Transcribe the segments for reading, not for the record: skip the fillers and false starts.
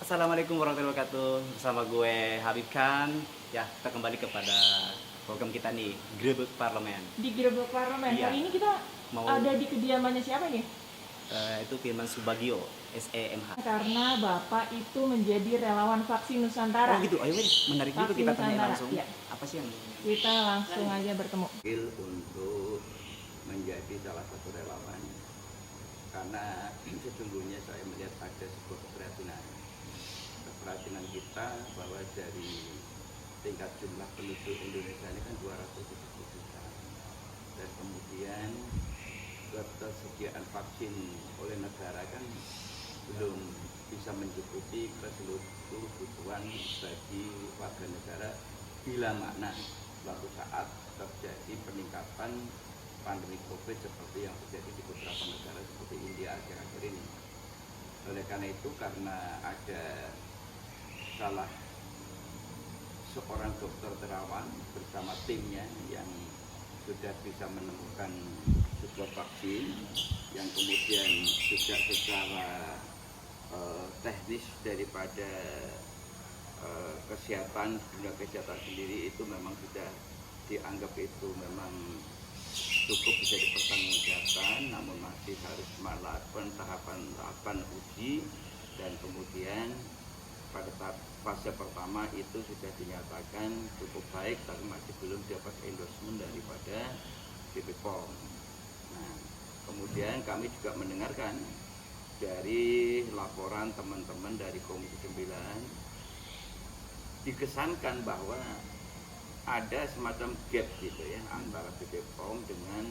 Assalamualaikum warahmatullahi wabarakatuh. Bersama gue Habib Khan. Ya, kita kembali kepada program kita nih, Grebek Parlemen. Di Grebek Parlemen. Iya. Hari ini kita Mau- ada di kediamannya siapa nih? Itu Firman Subagio, SEMH. Karena Bapak itu menjadi relawan vaksin Nusantara. Oh gitu, ayo menarik juga Vaksin kita tanya Nusantara, langsung. iya. Apa sih yang Kita langsung aja bertemu. Untuk menjadi salah satu relawan, karena sesungguhnya saya melihat ada sebuah keprihatinan kita bahwa dari tingkat jumlah penduduk Indonesia ini kan 270 juta, dan kemudian ketersediaan vaksin oleh negara kan belum bisa mencukupi seluruh kebutuhan bagi warga negara, bila mana suatu saat terjadi peningkatan pandemi COVID seperti yang terjadi di beberapa negara seperti India akhir-akhir ini. Oleh karena itu, karena ada salah seorang dokter terawan bersama timnya yang sudah bisa menemukan sebuah vaksin yang kemudian juga secara teknis daripada kesehatan, dunia kesehatan sendiri itu memang sudah dianggap itu memang cukup bisa dipertanggungjawabkan, namun masih harus melakukan tahapan uji, dan kemudian pada tahap fase pertama itu sudah dinyatakan cukup baik, tapi masih belum dapat endorsement daripada BPOM. Nah, kemudian kami juga mendengarkan dari laporan teman-teman dari Komisi 9, dikesankan bahwa ada semacam gap gitu ya antara BPOM dengan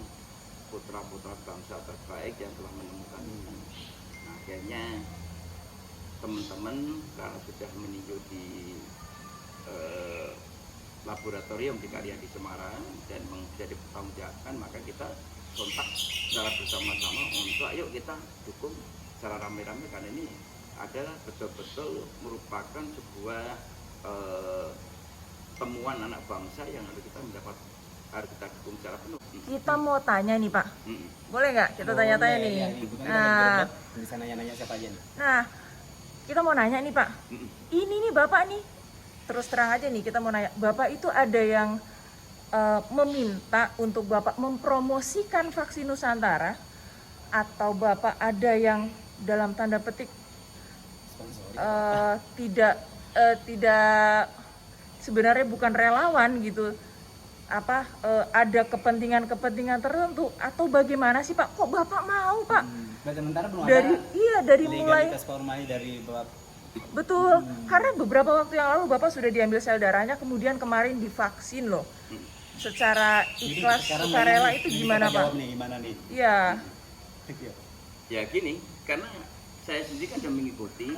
putra-putra bangsa terbaik yang telah menemukan ini. Nah, akhirnya teman-teman karena sudah meninjau di laboratorium di Karya di Semarang dan menjadi bertanggungjawabkan, maka kita kontak secara bersama-sama untuk ayo kita dukung secara rame-rame, karena ini adalah betul-betul merupakan sebuah temuan anak bangsa yang harus kita dukung secara penuh. Kita mau tanya nih Pak, boleh nggak kita tanya-tanya nih? Nah, bisa nanya-nanya siapa aja nih. Nah, kita mau nanya nih Pak, ini nih Bapak nih, terus terang aja nih kita mau nanya, Bapak itu ada yang meminta untuk Bapak mempromosikan vaksin Nusantara, atau Bapak ada yang dalam tanda petik tidak sebenarnya bukan relawan gitu, ada kepentingan tertentu, atau bagaimana sih Pak? Kok Bapak mau Pak? Sementara belum Dari ada dari mulai legalitas formalnya dari Bapak. betul, karena beberapa waktu yang lalu Bapak sudah diambil sel darahnya, kemudian kemarin divaksin loh, secara ikhlas sukarela. Itu gimana Pak? Nih, gimana nih? Iya. Ya gini, karena saya sendiri kan sudah mengikuti,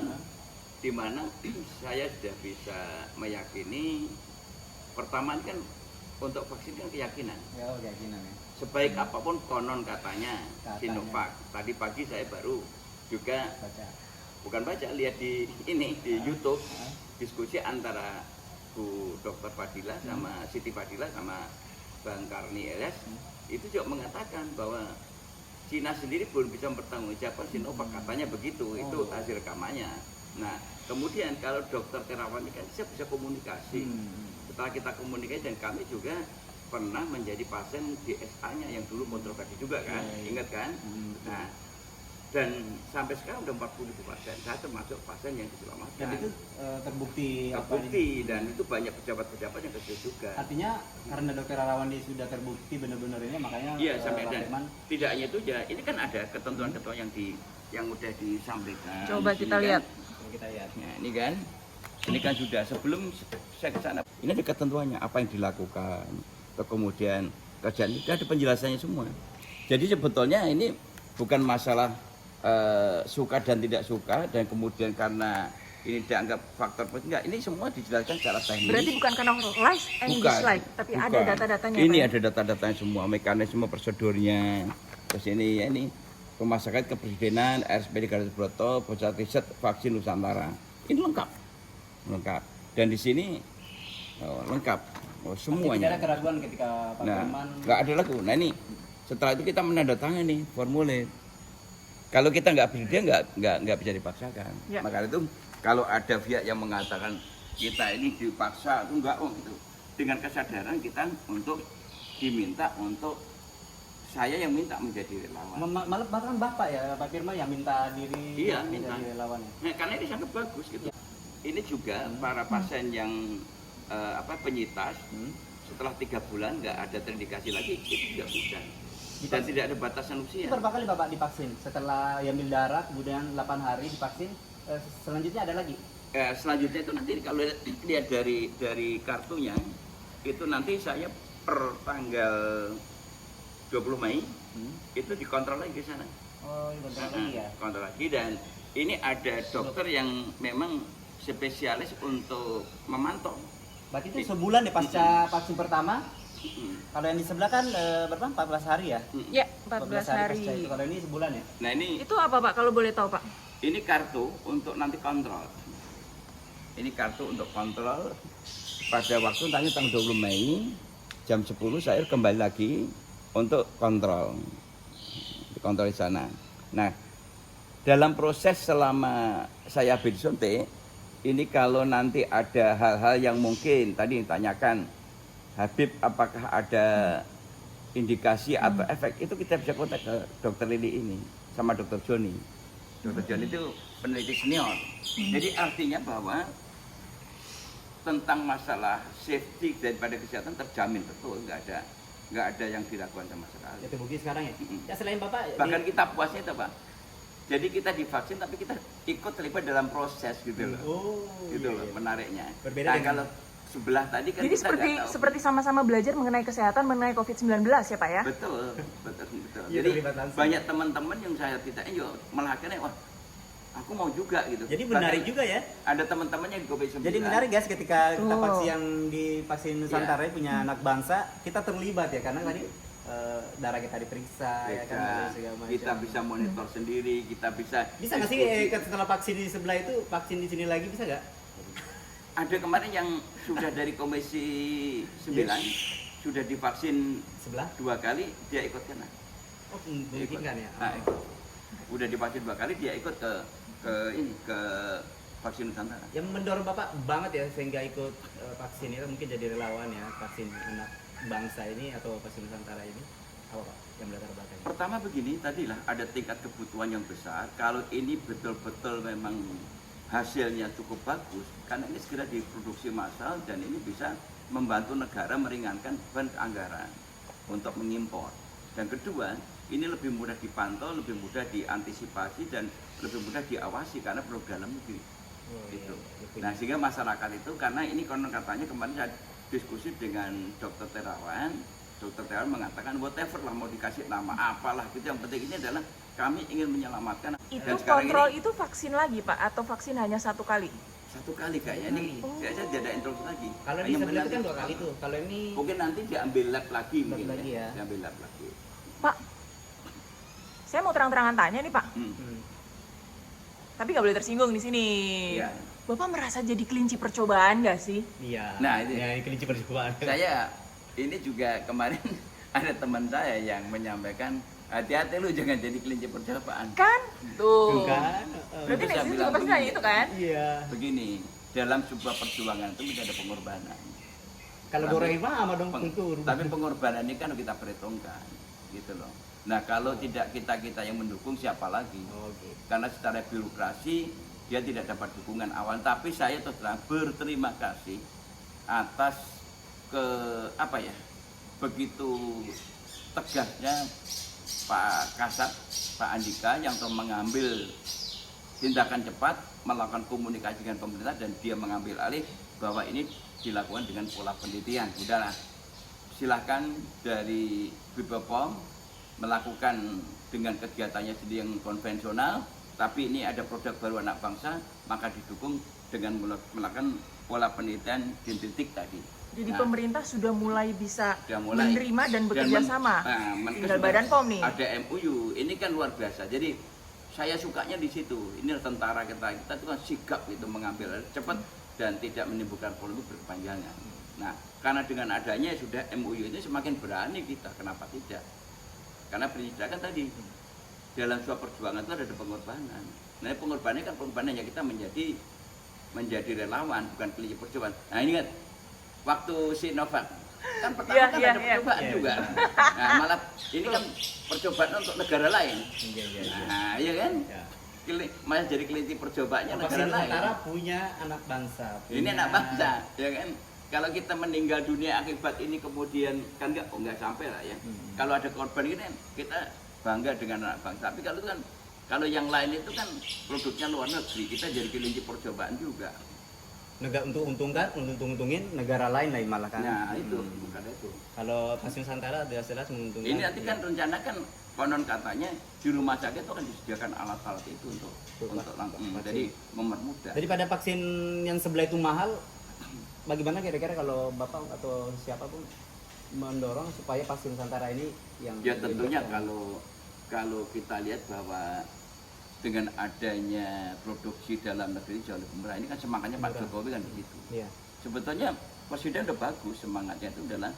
di mana saya sudah bisa meyakini, pertama kan untuk vaksin kan keyakinan. Ya, keyakinan ya. Sebaik apapun konon katanya Sinovac. Tadi pagi saya baru juga lihat di YouTube diskusi antara Bu Dr. Fadila sama Siti Fadila sama Bang Karni Elias, itu juga mengatakan bahwa Cina sendiri belum bisa mempertanggungjawabkan Sinovac, katanya begitu. Itu hasil rekamannya. Nah, kemudian kalau dokter terawan ini kan bisa komunikasi. Setelah kita komunikasi, dan kami juga pernah menjadi pasien DSA-nya yang dulu kontroversi juga kan, ingat kan? Nah, dan sampai sekarang udah 40.000 pasien, saya termasuk pasien yang diselamatkan. Dan itu terbukti dan itu banyak pejabat-pejabat yang kerja juga. Artinya karena dokter relawan ini sudah terbukti benar-benar ini, makanya Iya, sampai dan tidak hanya itu ya, ini kan ada ketentuan-ketentuan yang udah disampaikan. Coba kita lihat. kita lihat. Nah, ini kan sudah sebelum saya ke sana. Ini ada ketentuannya apa yang dilakukan, kemudian kerjaan itu ada penjelasannya semua. Jadi sebetulnya ini bukan masalah suka dan tidak suka, dan kemudian karena ini dianggap faktor enggak, ini semua dijelaskan secara teknis. Berarti bukan karena like and dislike, tapi ada bukan. data-datanya. Ini Pak? ada data-datanya semua, mekanisme prosedurnya. Terus ini Rumah Sakit Kepresidenan, RSPD Gatot Subroto, Pusat Riset Vaksin Nusantara. Ini lengkap. Dan di sini lengkap semuanya. Tidak ada keraguan ketika Pak Firman. Nggak ada lagi. Nah ini setelah itu kita menandatangani formulir. Kalau kita nggak bersedia nggak bisa dipaksakan. Ya. Maka itu kalau ada pihak yang mengatakan kita ini dipaksa itu enggak, gitu. Dengan kesadaran kita untuk diminta untuk saya yang minta menjadi relawan. Malah bahkan Bapak ya, Pak Firman yang minta diri Iya, minta. menjadi relawan. Nah, karena ini sangat bagus gitu. Ini juga para pasien yang penyintas setelah 3 bulan nggak ada terindikasi lagi, itu juga bisa. Dan tidak ada batasan usia. Itu berapa kali Bapak divaksin? Setelah ambil darah, kemudian 8 hari divaksin, selanjutnya ada lagi? Selanjutnya itu nanti kalau lihat dari kartunya, itu nanti saya per tanggal 20 Mei itu dikontrol lagi ke sana. Oh, ini kontrol lagi ya? Kontrol lagi, dan ini ada dokter yang memang spesialis untuk memantau. Berarti itu sebulan deh pasca vaksin pertama. Kalau yang di sebelah kan berapa? 14 hari ya? Ya, 14 hari. pasca itu. Kalau ini sebulan ya? Nah ini Itu apa Pak kalau boleh tahu Pak? ini kartu untuk nanti kontrol. Ini kartu untuk kontrol pada waktu tanggal 20 Mei jam 10 saya kembali lagi untuk kontrol di sana. Nah, dalam proses selama saya disuntik ini, kalau nanti ada hal-hal yang mungkin tadi ditanyakan Habib apakah ada indikasi atau efek, itu kita bisa kontak ke dokter Lili ini sama dokter Joni. Dokter Joni itu peneliti senior. Jadi artinya bahwa tentang masalah safety daripada kesehatan terjamin betul, nggak ada yang diragukan sama sekali. Ya terbukti sekarang ya? Ya selain Bapak, Bahkan kita puasnya itu Pak. Jadi kita divaksin tapi kita ikut terlibat dalam proses gitu loh. Oh, Gitu iya, loh iya. menariknya. Berbeda Nah, dengan- kalau sebelah tadi kan Jadi kita seperti nggak tahu. seperti sama-sama belajar mengenai kesehatan, mengenai COVID-19 ya Pak ya? Betul. Iya, Jadi terlibat langsung. banyak teman-teman yang saya tidak malah akhirnya wah aku mau juga gitu. Jadi menarik Bahkan juga ya? ada teman-teman yang di COVID-19. Jadi menarik guys, ketika kita Betul. vaksin yang di vaksin Nusantara Iya. punya anak bangsa, kita terlibat ya, karena tadi darah kita diperiksa ya kan, Bisa, segala macam. kita bisa monitor sendiri, kita bisa Bisa nggak sih setelah vaksin di sebelah itu vaksin di sini lagi, bisa nggak? ada kemarin yang sudah dari Komisi 9 sudah divaksin Sebelah? 2 kali, dia ikut kena. Oh, memungkinkan ya. Nah, ikut. Udah divaksin 2 kali, dia ikut ke vaksin Nusantara. Yang mendorong Bapak banget ya sehingga ikut vaksin itu, mungkin jadi relawan ya, vaksin anak bangsa ini atau vaksin Nusantara ini, apa Pak yang melatar belakangnya? Pertama begini, tadilah ada tingkat kebutuhan yang besar. Kalau ini betul-betul memang hasilnya cukup bagus, karena ini segera diproduksi massal dan ini bisa membantu negara meringankan beban anggaran untuk mengimpor. Dan kedua, ini lebih mudah dipantau, lebih mudah diantisipasi dan lebih mudah diawasi karena perlu dalam negeri. Oh, Gitu. iya. Nah, sehingga masyarakat itu, karena ini konon katanya kemarin saya diskusi dengan dokter Terawan mengatakan whatever lah mau dikasih nama apalah gitu, yang penting ini adalah kami ingin menyelamatkan. Itu Dan sekarang kontrol ini itu vaksin lagi Pak atau vaksin hanya 1 kali? 1 kali kayaknya ini saya tidak ada instruksi lagi. Kalau di Hanya sebelah itu nanti- kan 2 kali tuh. Kalau ini Mungkin nanti diambil lab lagi mungkin lagi ya. Diambil lab lagi. Pak, saya mau terang-terangan tanya nih Pak, tapi nggak boleh tersinggung di sini. Iya. Bapak merasa jadi kelinci percobaan nggak sih? iya. Nah, ini- ya, ini kelinci percobaan. Saya ini juga kemarin ada teman saya yang menyampaikan hati-hati lu jangan jadi kelinci percobaan. Kan? Tuh. Bukan. Berarti Itu saya netizen juga bilang pasti nanya begini. itu kan? Iya. Begini, dalam sebuah perjuangan itu mesti ada pengorbanan. Kalau Tapi- goreng paham dong Peng- tentu. Tapi pengorbanan ini kan kita perhitungkan, gitu loh. Nah kalau tidak kita yang mendukung, siapa lagi? Oh, gitu. Karena secara birokrasi dia tidak dapat dukungan awal. Tapi saya terus terang berterima kasih atas begitu tegasnya Pak Kasat, Pak Andika yang telah mengambil tindakan cepat, melakukan komunikasi dengan pemerintah dan dia mengambil alih bahwa ini dilakukan dengan pola penelitian. Udahlah, silahkan dari BPOM melakukan dengan kegiatannya sendiri yang konvensional, tapi ini ada produk baru anak bangsa, maka didukung dengan melakukan pola penelitian genetik tadi. Jadi Nah, pemerintah sudah mulai bisa sudah mulai. menerima dan bekerja sama. Tinggal Badan POM nih. Ada MUU, ini kan luar biasa. Jadi saya sukanya di situ. Ini tentara kita itu kan sigap itu mengambil cepat dan tidak menimbulkan polemik berkepanjangan. Nah, karena dengan adanya sudah MUU ini semakin berani kita. Kenapa tidak? Karena prinsipnya kan tadi dalam sebuah perjuangan itu ada pengorbanan. Nah, pengorbanannya kan pengorbanannya kita menjadi relawan, bukan kelinci percobaan. Nah, ini kan waktu Sinovac kan pertama Iya, kan iya, ada iya. percobaan Iya, juga. Nah, malah ini kan percobaan untuk negara lain. Iya, iya, iya. Nah, iya kan? Ya. Malah jadi kelinci percobaannya negara Vaksin lain. Nusantara punya anak bangsa. Ini anak bangsa, ya kan? Kalau kita meninggal dunia akibat ini kemudian kan nggak sampai lah ya. Kalau ada korban ini kan kita bangga dengan anak bangsa. Tapi kalau itu kan kalau yang lain itu kan produknya luar negeri, kita jadi kelinci percobaan juga. Negara untuk untungin negara lain malah kan. Nah itu bukan itu. Kalau vaksin Nusantara jelas-jelas menguntungkan. Ini nanti kan rencana kan konon katanya di rumah sakit itu akan disediakan alat-alat itu untuk langsung jadi mempermudah. Jadi pada vaksin yang sebelah itu mahal, bagaimana kira-kira kalau Bapak atau siapapun mendorong supaya vaksin Nusantara ini yang Ya tentunya kalau kita lihat bahwa dengan adanya produksi dalam negeri jauh lebih murah, ini kan semangatnya Pak Murah. Jokowi kan begitu. Iya. Sebetulnya Presiden udah bagus, semangatnya itu adalah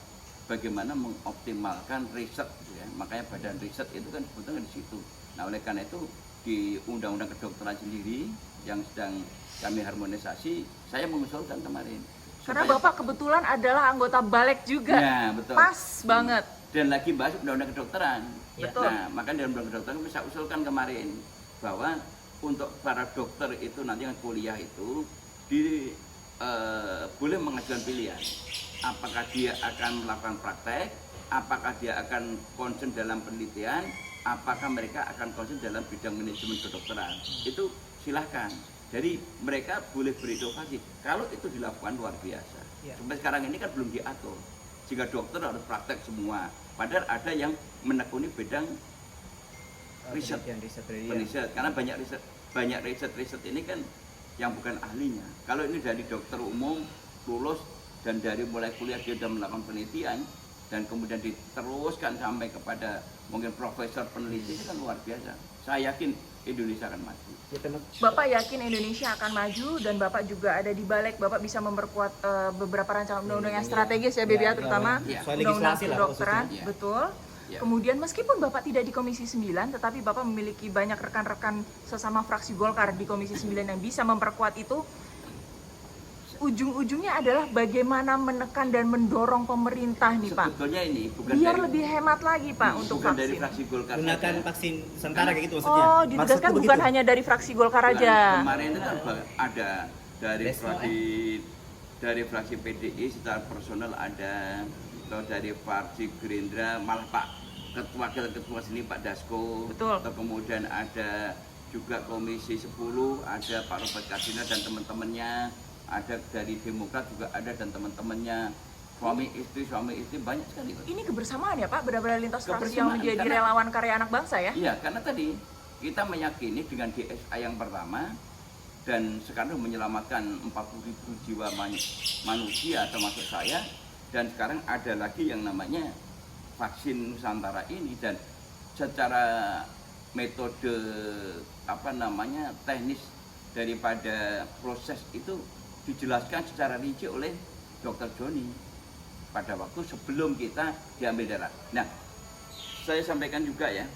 bagaimana mengoptimalkan riset gitu ya. Makanya badan riset itu kan sebetulnya di situ. Nah oleh karena itu di Undang-Undang Kedokteran sendiri yang sedang kami harmonisasi, saya mengusulkan kemarin. Karena supaya- Bapak kebetulan adalah anggota Balek juga. Ya, betul. Pas banget. Dan lagi bahas Undang-Undang Kedokteran. Ya. Betul. Nah, makanya dalam Undang-Undang Kedokteran bisa usulkan kemarin bahwa untuk para dokter itu nanti yang kuliah itu boleh mengajukan pilihan. Apakah dia akan melakukan praktek, apakah dia akan concern dalam penelitian, apakah mereka akan concern dalam bidang manajemen kedokteran. Itu silahkan. Jadi mereka boleh berinovasi. Kalau itu dilakukan luar biasa. Ya. Sampai sekarang ini kan belum diatur. Jika dokter harus praktek semua. Padahal ada yang menekuni bidang riset. Riset. Karena banyak riset ini kan yang bukan ahlinya. Kalau ini dari dokter umum lulus dan dari mulai kuliah dia sudah melakukan penelitian dan kemudian diteruskan sampai kepada mungkin profesor peneliti itu kan luar biasa. Saya yakin Indonesia akan maju. Ya, Bapak yakin Indonesia akan maju dan Bapak juga ada di Balek. Bapak bisa memperkuat beberapa rancangan undang-undang yang strategis ya, BBA terutama ya. Soal undang-undang legislasi lah kedokteran, khususnya. betul. Ya. Kemudian meskipun Bapak tidak di Komisi 9, tetapi Bapak memiliki banyak rekan-rekan sesama fraksi Golkar di Komisi 9 yang bisa memperkuat itu. Ujung-ujungnya adalah bagaimana menekan dan mendorong pemerintah nih Pak. Sebetulnya ini bukan Biar dari, lebih hemat lagi Pak untuk bukan dari vaksin. fraksi Golkar gunakan saja. vaksin Nusantara kayak gitu maksudnya. Oh, ditegaskan Maksudku bukan begitu. hanya dari fraksi Golkar Nah, aja. kemarin itu kan ada dari Desmo, fraksi PDI secara personal ada, atau dari fraksi Gerindra malah Pak ketua sini Pak Dasko, Betul. atau kemudian ada juga Komisi 10 ada Pak Robert Kardina dan teman-temannya, ada dari Demokrat juga ada dan teman-temannya, suami istri banyak sekali. Ini kebersamaan ya Pak, benar-benar lintas fraksi yang Kebersamaan, menjadi karena- relawan karya anak bangsa ya? Iya, karena tadi kita meyakini dengan DSA yang pertama dan sekarang menyelamatkan 40.000 jiwa manusia termasuk saya, dan sekarang ada lagi yang namanya vaksin Nusantara ini, dan secara metode teknis daripada proses itu dijelaskan secara rinci oleh Dr. Joni pada waktu sebelum kita diambil darah. Nah, saya sampaikan juga ya,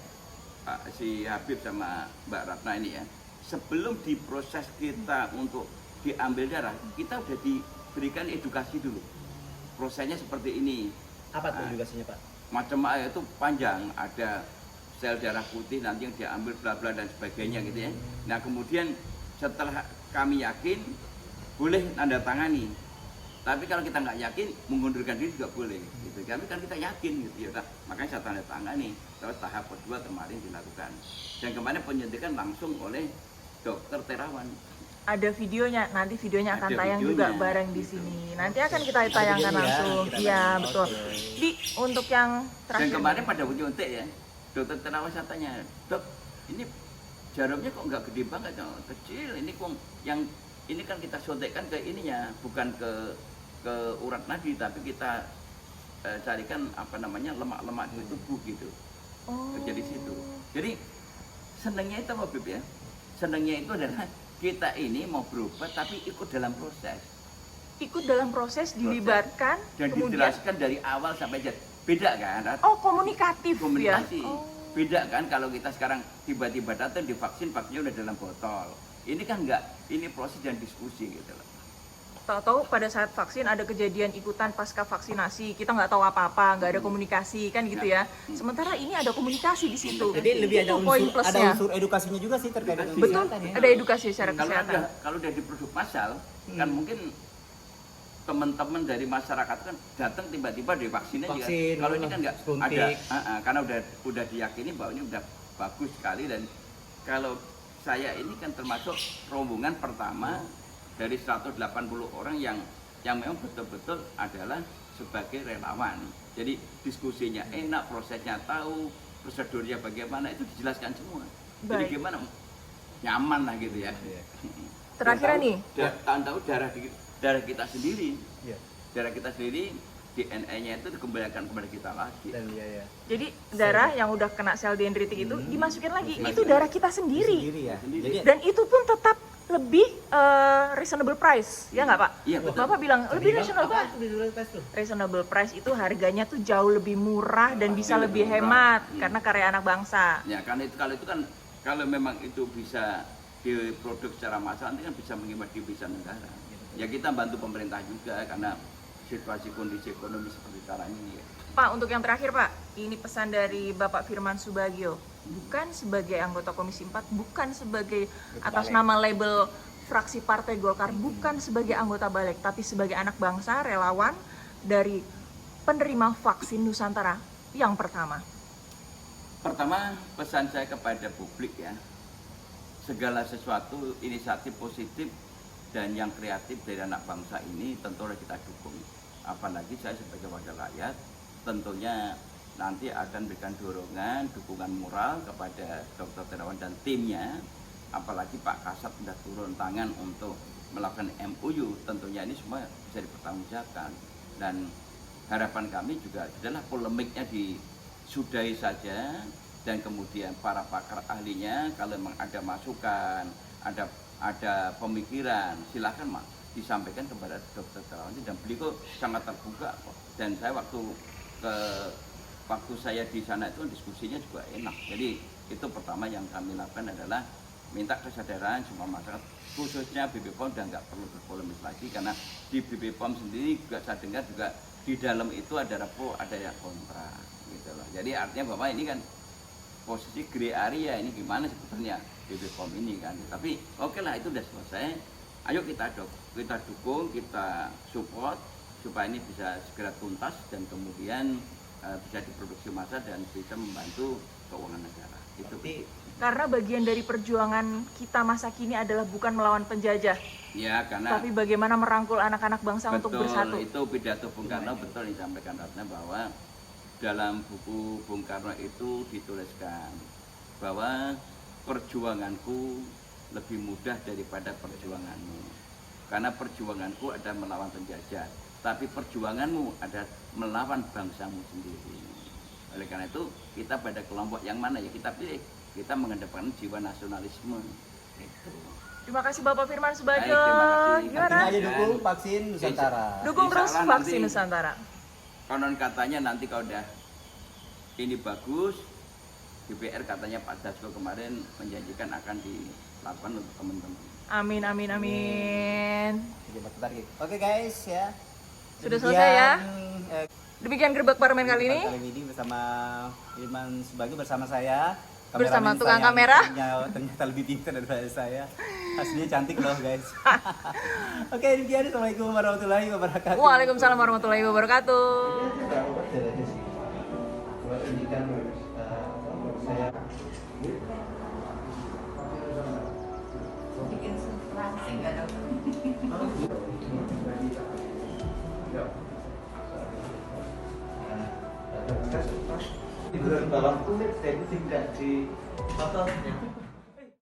Pak si Habib sama Mbak Ratna ini ya, sebelum diproses kita untuk diambil darah, kita udah diberikan edukasi dulu. Prosesnya seperti ini. Apa tuh Nah, edukasinya Pak? macam itu panjang, ada sel darah putih nanti yang diambil bla bla dan sebagainya gitu ya. Nah kemudian setelah kami yakin boleh tanda tangani, tapi kalau kita nggak yakin mengundurkan diri juga boleh gitu. Tapi kan kita yakin gitu ya, makanya saya tanda tangani. Terus tahap kedua kemarin dilakukan dan kemarin penyuntikan langsung oleh dokter Terawan. Ada videonya, nanti videonya akan Ada tayang videonya, juga bareng di gitu. sini. Nanti akan kita tayangkan videonya ya, langsung. kita Iya, tayang. betul. Oke. Di untuk yang Dan terakhir. kemarin pada penyuntik ya, dokter Terawan saya tanya, dok ini jarumnya kok nggak gede banget, kecil. Ini kok yang ini kan kita suntikkan ke ininya, bukan ke urat nadi, tapi kita carikan lemak-lemak di tubuh gitu. Oh. Kerja di situ. Jadi senangnya itu Habib ya, senangnya itu adalah kita ini mau berobat tapi ikut dalam proses Ikut dalam proses, dilibatkan, dan kemudian dijelaskan dari awal sampai akhir. Beda kan? oh komunikatif Komunikasi. ya. Oh. Beda kan kalau kita sekarang tiba-tiba datang divaksin, vaksinnya udah dalam botol. Ini kan enggak, ini proses dan diskusi gitu loh. Tahu-tahu pada saat vaksin ada kejadian ikutan pasca vaksinasi, kita nggak tahu apa-apa, nggak ada komunikasi kan gitu ya. Sementara ini ada komunikasi di situ. Jadi lebih Itu poin plusnya. unsur edukasinya juga sih terkait dengan Betul, kesehatan ya. ada edukasi secara Kalau kesehatan. udah di produk massal, kan mungkin teman-teman dari masyarakat kan datang tiba-tiba divaksinnya juga. Vaksin, Kalau ini kan nggak suntik. ada, karena udah diyakini bahwa ini udah bagus sekali. Dan kalau saya ini kan termasuk rombongan pertama dari 180 orang yang memang betul-betul adalah sebagai relawan. Jadi diskusinya enak, prosesnya tahu, prosedurnya bagaimana itu dijelaskan semua. Jadi Baik. gimana nyaman lah gitu ya. Terakhir nih, Tahu darah kita sendiri, Iya. darah kita sendiri DNA-nya itu dikembalikan kepada kita lagi. Dan iya ya. jadi darah yang udah kena sel dendritik itu dimasukin lagi, itu darah kita sendiri. Sendiri ya. Sendiri. Jadi Dan itu pun tetap lebih reasonable price, ya nggak Pak? Iya, betul. Bapak bilang lebih Bang, reasonable. apa itu di tes tuh? Reasonable price itu harganya tuh jauh lebih murah dan bisa lebih lebih hemat murah. karena karya anak bangsa. Ya karena itu kan kalau memang itu bisa diproduk secara massal nanti kan bisa menghemat devisa negara. Ya kita bantu pemerintah juga karena situasi kondisi ekonomi seperti sekarang ini ya. Pak, untuk yang terakhir Pak, ini pesan dari Bapak Firman Subagio, bukan sebagai anggota Komisi 4, bukan sebagai atas nama label fraksi Partai Golkar, bukan sebagai anggota Balik, tapi sebagai anak bangsa, relawan dari penerima vaksin Nusantara yang pertama. Pertama pesan saya kepada publik ya, segala sesuatu inisiatif positif dan yang kreatif dari anak bangsa ini tentu harus kita dukung. Apalagi saya sebagai wakil rakyat tentunya nanti akan berikan dorongan, dukungan moral kepada Dr. Terawan dan timnya. Apalagi Pak Kasat sudah turun tangan untuk melakukan MOU, tentunya ini semua bisa dipertanggungjawabkan. Dan harapan kami juga adalah polemiknya disudahi saja, dan kemudian para pakar ahlinya kalau memang ada masukan, ada pemikiran, silakan disampaikan kepada Dr. Terawan, dan beliau sangat terbuka kok. Dan saya waktu saya di sana itu diskusinya juga enak. Jadi itu pertama yang kami lakukan adalah minta kesadaran semua masyarakat, khususnya BPOM, dan nggak perlu berpolemik lagi karena di BPOM sendiri juga saya dengar juga di dalam itu ada pro ada yang kontra gitu loh. Jadi artinya bahwa ini kan posisi grey area, ini gimana sebetulnya BPOM ini kan. Tapi oke lah, itu udah selesai. Ayo kita dukung, kita support supaya ini bisa segera tuntas dan kemudian bisa diproduksi massa dan bisa membantu keuangan negara. Itu Karena bagian dari perjuangan kita masa kini adalah bukan melawan penjajah, ya, karena tapi bagaimana merangkul anak-anak bangsa untuk bersatu. Itu pidato Bung Karno betul disampaikan Ratna, bahwa dalam buku Bung Karno itu dituliskan bahwa perjuanganku lebih mudah daripada perjuanganmu, karena perjuanganku ada melawan penjajah, tapi perjuanganmu ada melawan bangsamu sendiri. Oleh karena itu kita pada kelompok yang mana ya kita pilih, kita mengedepankan jiwa nasionalisme. Itu. Terima kasih Bapak Firman Subagio. Baik, terima kasih. Gimana? Artinya aja dukung vaksin Nusantara. Dukung terus Insya Allah vaksin nanti- Nusantara. Konon katanya nanti kalau udah ini bagus, DPR katanya Pak Dasko kemarin menjanjikan akan dilakukan untuk teman-teman. Amin, amin, amin. Oke guys ya. Sudah selesai ya? eh, Demikian Gerbek Parlemen kali ini. Kali ini bersama Firman Subagio, bersama saya. Bersama Kameramen tukang saya kamera. yang ternyata lebih pintar daripada saya. Aslinya cantik loh guys. Oke, demikian. Assalamualaikum warahmatullahi wabarakatuh. Waalaikumsalam warahmatullahi wabarakatuh. di bulan bawah kulit dan tidak di ototnya.